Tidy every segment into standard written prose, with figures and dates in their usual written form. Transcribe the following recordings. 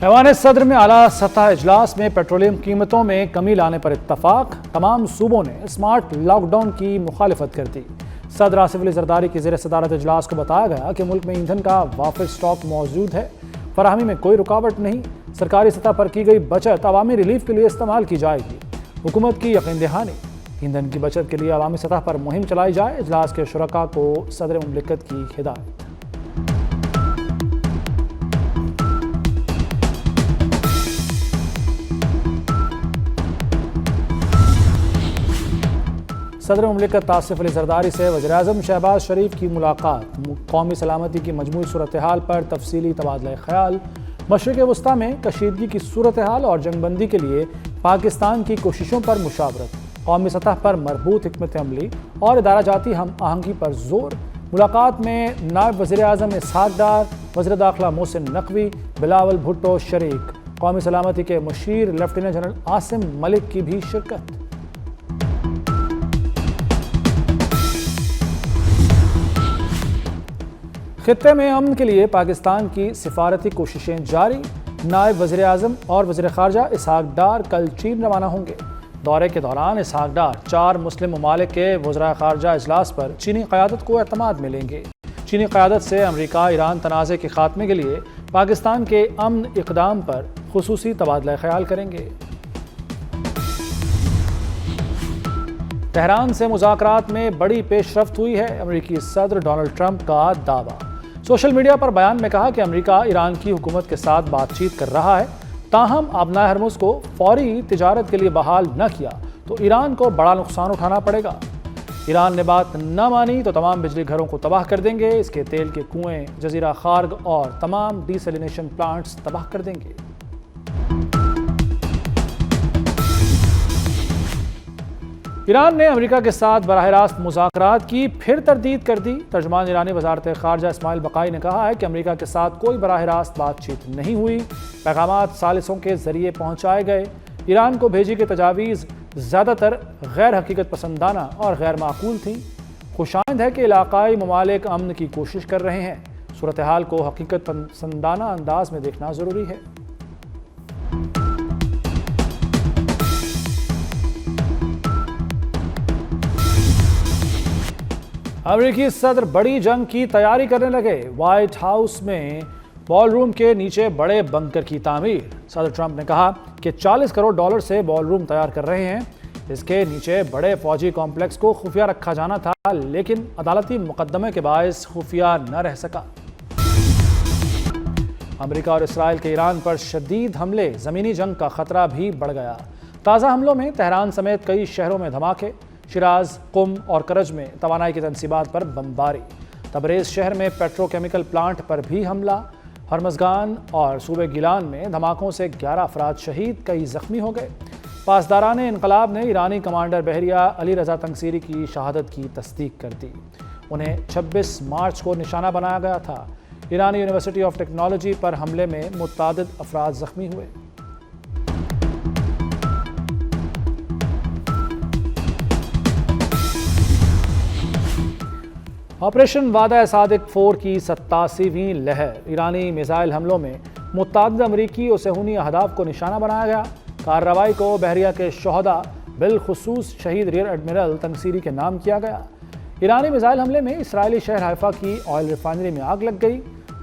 ایوان صدر میں اعلیٰ سطح اجلاس میں پیٹرولیم قیمتوں میں کمی لانے پر اتفاق۔ تمام صوبوں نے اسمارٹ لاک ڈاؤن کی مخالفت کر دی۔ صدر آصف علی زرداری کی زیر صدارت اجلاس کو بتایا گیا کہ ملک میں ایندھن کا وافر سٹاک موجود ہے، فراہمی میں کوئی رکاوٹ نہیں۔ سرکاری سطح پر کی گئی بچت عوامی ریلیف کے لیے استعمال کی جائے گی۔ حکومت کی یقین دہانی، ایندھن کی بچت کے لیے عوامی سطح پر مہم چلائی جائے۔ اجلاس کے شرکاء کو صدر مملکت کی ہدایت۔ صدر مملکت آصف علی زرداری سے وزیراعظم شہباز شریف کی ملاقات۔ قومی سلامتی کی مجموعی صورتحال پر تفصیلی تبادلہ خیال۔ مشرق وسطیٰ میں کشیدگی کی صورتحال اور جنگ بندی کے لیے پاکستان کی کوششوں پر مشاورت۔ قومی سطح پر مربوط حکمت عملی اور ادارہ جاتی ہم آہنگی پر زور۔ ملاقات میں نائب وزیر اعظم اسحاق ڈار، وزیر داخلہ محسن نقوی، بلاول بھٹو شریک۔ قومی سلامتی کے مشیر لیفٹیننٹ جنرل عاصم ملک کی بھی شرکت۔ خطے میں امن کے لیے پاکستان کی سفارتی کوششیں جاری۔ نائب وزیر اعظم اور وزیر خارجہ اسحاق ڈار کل چین روانہ ہوں گے۔ دورے کے دوران اسحاق ڈار 4 مسلم ممالک کے وزراء خارجہ اجلاس پر چینی قیادت کو اعتماد میں لیں گے۔ چینی قیادت سے امریکہ ایران تنازع کے خاتمے کے لیے پاکستان کے امن اقدام پر خصوصی تبادلہ خیال کریں گے۔ تہران سے مذاکرات میں بڑی پیش رفت ہوئی ہے، امریکی صدر ڈونلڈ ٹرمپ کا دعویٰ۔ سوشل میڈیا پر بیان میں کہا کہ امریکہ ایران کی حکومت کے ساتھ بات چیت کر رہا ہے، تاہم آبنائے ہرمز کو فوری تجارت کے لیے بحال نہ کیا تو ایران کو بڑا نقصان اٹھانا پڑے گا۔ ایران نے بات نہ مانی تو تمام بجلی گھروں کو تباہ کر دیں گے، اس کے تیل کے کنویں، جزیرہ خارگ اور تمام ڈی سیلینیشن پلانٹس تباہ کر دیں گے۔ ایران نے امریکہ کے ساتھ براہ راست مذاکرات کی پھر تردید کر دی۔ ترجمان ایرانی وزارت خارجہ اسماعیل بقائی نے کہا ہے کہ امریکہ کے ساتھ کوئی براہ راست بات چیت نہیں ہوئی، پیغامات ثالثوں کے ذریعے پہنچائے گئے۔ ایران کو بھیجی گئی تجاویز زیادہ تر غیر حقیقت پسندانہ اور غیر معقول تھیں۔ خوشائند ہے کہ علاقائی ممالک امن کی کوشش کر رہے ہیں، صورتحال کو حقیقت پسندانہ انداز میں دیکھنا ضروری ہے۔ امریکی صدر بڑی جنگ کی تیاری کرنے لگے، وائٹ ہاؤس میں بال روم کے نیچے بڑے بنکر کی تعمیر۔ صدر ٹرمپ نے کہا کہ $40 کروڑ سے بال روم تیار کر رہے ہیں، اس کے نیچے بڑے فوجی کمپلیکس کو خفیہ رکھا جانا تھا، لیکن عدالتی مقدمے کے باعث خفیہ نہ رہ سکا۔ امریکہ اور اسرائیل کے ایران پر شدید حملے، زمینی جنگ کا خطرہ بھی بڑھ گیا۔ تازہ حملوں میں تہران سمیت کئی شہروں میں دھماکے، شیراز، قم اور کرج میں توانائی کی تنصیبات پر بمباری، تبریز شہر میں پیٹرو کیمیکل پلانٹ پر بھی حملہ، ہرمزگان اور صوبے گیلان میں دھماکوں سے 11 افراد شہید، کئی زخمی ہو گئے۔ پاسداران انقلاب نے ایرانی کمانڈر بحریہ علی رضا تنگسیری کی شہادت کی تصدیق کر دی، انہیں 26 مارچ کو نشانہ بنایا گیا تھا۔ ایرانی یونیورسٹی آف ٹیکنالوجی پر حملے میں متعدد افراد زخمی ہوئے۔ آپریشن وعدہ صادق 4 کی 87ویں لہر، ایرانی میزائل حملوں میں متعدد امریکی اور صہیونی اہداف کو نشانہ بنایا گیا۔ کارروائی کو بحریہ کے شہداء بالخصوص شہید ریئر ایڈمرل تنگسیری کے نام کیا گیا۔ ایرانی میزائل حملے میں اسرائیلی شہر حیفا کی آئل ریفائنری میں آگ لگ گئی۔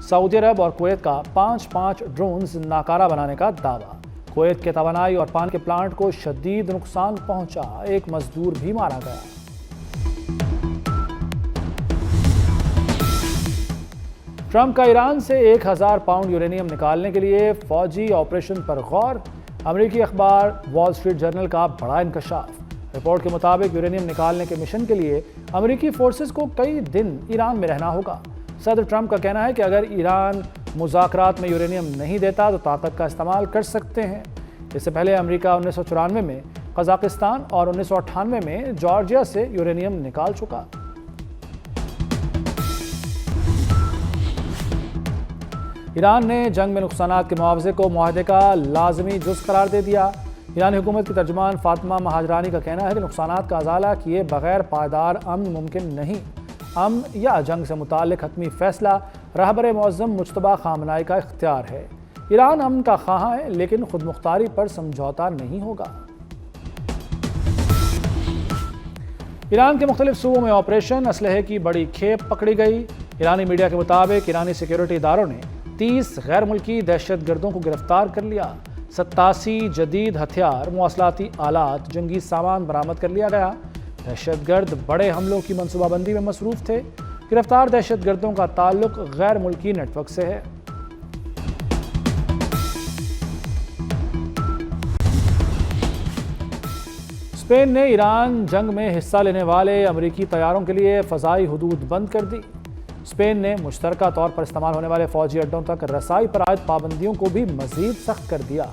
سعودی عرب اور کویت کا 5 ڈرونز ناکارہ بنانے کا دعویٰ۔ کویت کے توانائی اور پانی کے پلانٹ کو شدید نقصان پہنچا، ایک مزدور بھی مارا گیا۔ ٹرمپ کا ایران سے 1000 پاؤنڈ یورینیم نکالنے کے لیے فوجی آپریشن پر غور، امریکی اخبار وال اسٹریٹ جرنل کا بڑا انکشاف۔ رپورٹ کے مطابق یورینیم نکالنے کے مشن کے لیے امریکی فورسز کو کئی دن ایران میں رہنا ہوگا۔ صدر ٹرمپ کا کہنا ہے کہ اگر ایران مذاکرات میں یورینیم نہیں دیتا تو طاقت کا استعمال کر سکتے ہیں۔ اس سے پہلے امریکہ 1994 میں قزاقستان اور 1998 میں جارجیا سے یورینیم نکال چکا۔ ایران نے جنگ میں نقصانات کے معاوضے کو معاہدے کا لازمی جز قرار دے دیا۔ ایرانی حکومت کی ترجمان فاطمہ مہاجرانی کا کہنا ہے کہ نقصانات کا ازالہ کیے بغیر پائیدار امن ممکن نہیں۔ امن یا جنگ سے متعلق حتمی فیصلہ رہبر معظم مجتبیٰ خامنہئی کا اختیار ہے۔ ایران امن کا خواہاں ہے لیکن خود مختاری پر سمجھوتا نہیں ہوگا۔ ایران کے مختلف صوبوں میں آپریشن، اسلحے کی بڑی کھیپ پکڑی گئی۔ ایرانی میڈیا کے مطابق ایرانی سیکیورٹی اداروں نے 30 غیر ملکی دہشت گردوں کو گرفتار کر لیا۔ 87 جدید ہتھیار، مواصلاتی آلات، جنگی سامان برآمد کر لیا گیا۔ دہشت گرد بڑے حملوں کی منصوبہ بندی میں مصروف تھے۔ گرفتار دہشت گردوں کا تعلق غیر ملکی نیٹ ورک سے ہے۔ اسپین نے ایران جنگ میں حصہ لینے والے امریکی طیاروں کے لیے فضائی حدود بند کر دی۔ اسپین نے مشترکہ طور پر استعمال ہونے والے فوجی اڈوں تک رسائی پر عائد پابندیوں کو بھی مزید سخت کر دیا۔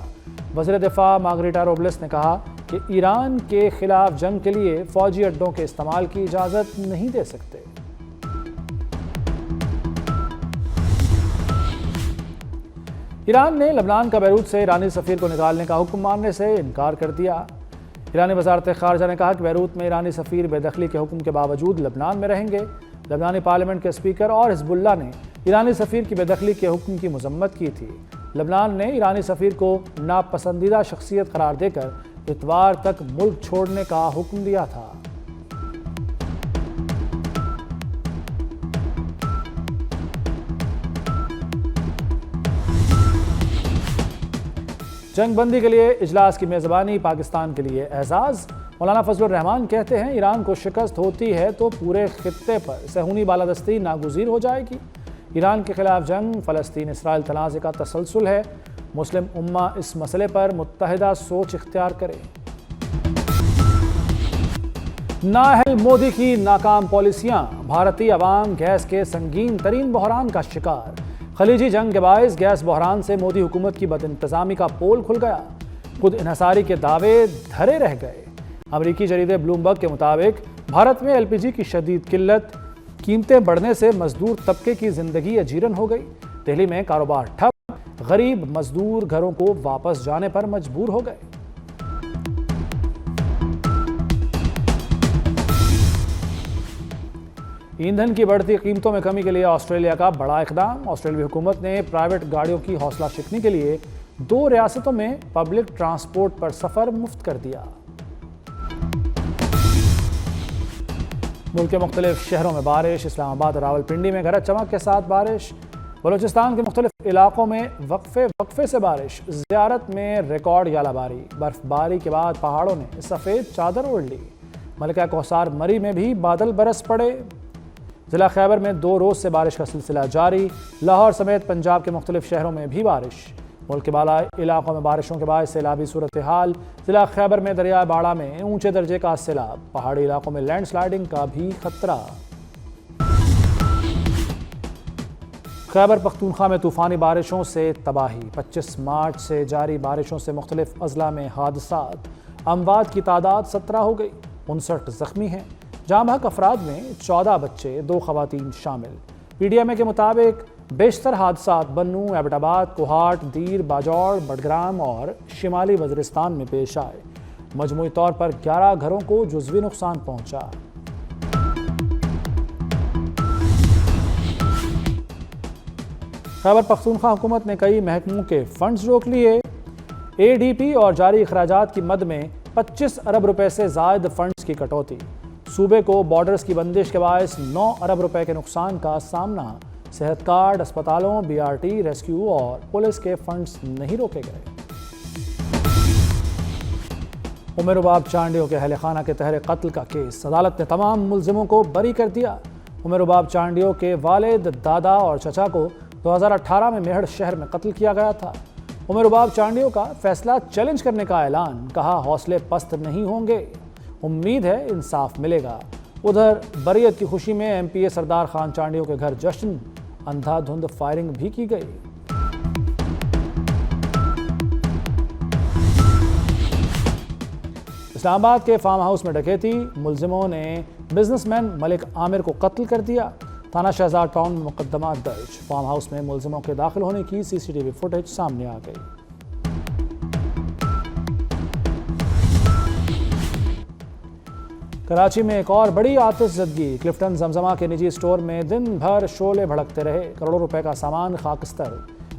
وزیر دفاع مارگریٹا روبلس نے کہا کہ ایران کے خلاف جنگ کے لیے فوجی اڈوں کے استعمال کی اجازت نہیں دے سکتے۔ ایران نے لبنان کا بیروت سے ایرانی سفیر کو نکالنے کا حکم ماننے سے انکار کر دیا۔ ایرانی وزارت خارجہ نے کہا کہ بیروت میں ایرانی سفیر بے دخلی کے حکم کے باوجود لبنان میں رہیں گے۔ لبنانی پارلیمنٹ کے اسپیکر اور حزب اللہ نے ایرانی سفیر کی بے دخلی کے حکم کی مذمت کی تھی۔ لبنان نے ایرانی سفیر کو ناپسندیدہ شخصیت قرار دے کر اتوار تک ملک چھوڑنے کا حکم دیا تھا۔ جنگ بندی کے لیے اجلاس کی میزبانی پاکستان کے لیے اعزاز۔ مولانا فضل الرحمان کہتے ہیں ایران کو شکست ہوتی ہے تو پورے خطے پر صہیونی بالادستی ناگزیر ہو جائے گی۔ ایران کے خلاف جنگ فلسطین اسرائیل تنازع کا تسلسل ہے۔ مسلم امہ اس مسئلے پر متحدہ سوچ اختیار کرے۔ نااہل مودی کی ناکام پالیسیاں، بھارتی عوام گیس کے سنگین ترین بحران کا شکار۔ خلیجی جنگ کے باعث گیس بحران سے مودی حکومت کی بد انتظامی کا پول کھل گیا۔ خود انحصاری کے دعوے دھرے رہ گئے۔ امریکی جریدے بلومبرگ کے مطابق بھارت میں LPG کی شدید قلت، قیمتیں بڑھنے سے مزدور طبقے کی زندگی اجیرن ہو گئی۔ دہلی میں کاروبار ٹھپ، غریب مزدور گھروں کو واپس جانے پر مجبور ہو گئے۔ ایندھن کی بڑھتی قیمتوں میں کمی کے لیے آسٹریلیا کا بڑا اقدام۔ آسٹریلوی حکومت نے پرائیویٹ گاڑیوں کی حوصلہ شکنی کے لیے 2 ریاستوں میں پبلک ٹرانسپورٹ پر سفر مفت کر دیا۔ ملک کے مختلف شہروں میں بارش، اسلام آباد اور راولپنڈی میں گرج چمک کے ساتھ بارش۔ بلوچستان کے مختلف علاقوں میں وقفے سے بارش۔ زیارت میں ریکارڈ یالہ باری، برف باری کے بعد پہاڑوں نے سفید چادر اوڑھ لی۔ ملکہ کوثر مری میں بھی بادل برس پڑے۔ ضلع خیبر میں 2 روز سے بارش کا سلسلہ جاری۔ لاہور سمیت پنجاب کے مختلف شہروں میں بھی بارش۔ ملک کے بالا علاقوں میں بارشوں کے باعث سیلابی صورتحال۔ ضلع خیبر میں دریائے باڑہ میں اونچے درجے کا سیلاب۔ پہاڑی علاقوں میں لینڈ سلائیڈنگ کا بھی خطرہ۔ خیبر پختونخوا میں طوفانی بارشوں سے تباہی۔ 25 مارچ سے جاری بارشوں سے مختلف اضلاع میں حادثات۔ اموات کی تعداد 17 ہو گئی، 59 زخمی ہیں۔ جاں بحق افراد میں 14 بچے، 2 خواتین شامل۔ PDMA کے مطابق بیشتر حادثات بنوں، ایبٹ آباد، کوہاٹ، دیر، باجوڑ، بڈگرام اور شمالی وزیرستان میں پیش آئے۔ مجموعی طور پر 11 گھروں کو جزوی نقصان پہنچا۔ خیبر پختونخوا حکومت نے کئی محکموں کے فنڈز روک لیے۔ ADP اور جاری اخراجات کی مد میں 25 ارب روپے سے زائد فنڈز کی کٹوتی۔ صوبے کو بارڈرز کی بندش کے باعث 9 ارب روپے کے نقصان کا سامنا۔ صحت کارڈ، اسپتالوں، BRT، ریسکیو اور پولیس کے فنڈز نہیں روکے گئے۔ عمر رباب چانڈیو کے اہل خانہ کے تہر قتل کا کیس، عدالت نے تمام ملزموں کو بری کر دیا۔ عمر رباب چانڈیو کے والد، دادا اور چچا کو 2018 میں میہڑ شہر میں قتل کیا گیا تھا۔ عمر رباب چانڈیو کا فیصلہ چیلنج کرنے کا اعلان، کہا حوصلے پست نہیں ہوں گے، امید ہے انصاف ملے گا۔ ادھر بریت کی خوشی میں MPA سردار خان چانڈیو کے گھر جشن، اندھا دھند فائرنگ بھی کی گئی۔ اسلام آباد کے فارم ہاؤس میں ڈکیتی، ملزموں نے بزنس مین ملک عامر کو قتل کر دیا۔ تھانہ شہزاد ٹاؤن میں مقدمات درج۔ فارم ہاؤس میں ملزموں کے داخل ہونے کی CCTV فوٹیج سامنے آ گئی۔ کراچی میں ایک اور بڑی آتش زدگی، کلفٹن زمزمہ کے نجی اسٹور میں دن بھر شعلے بھڑکتے رہے، کروڑوں روپے کا سامان خاکستر۔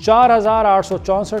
4,864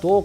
2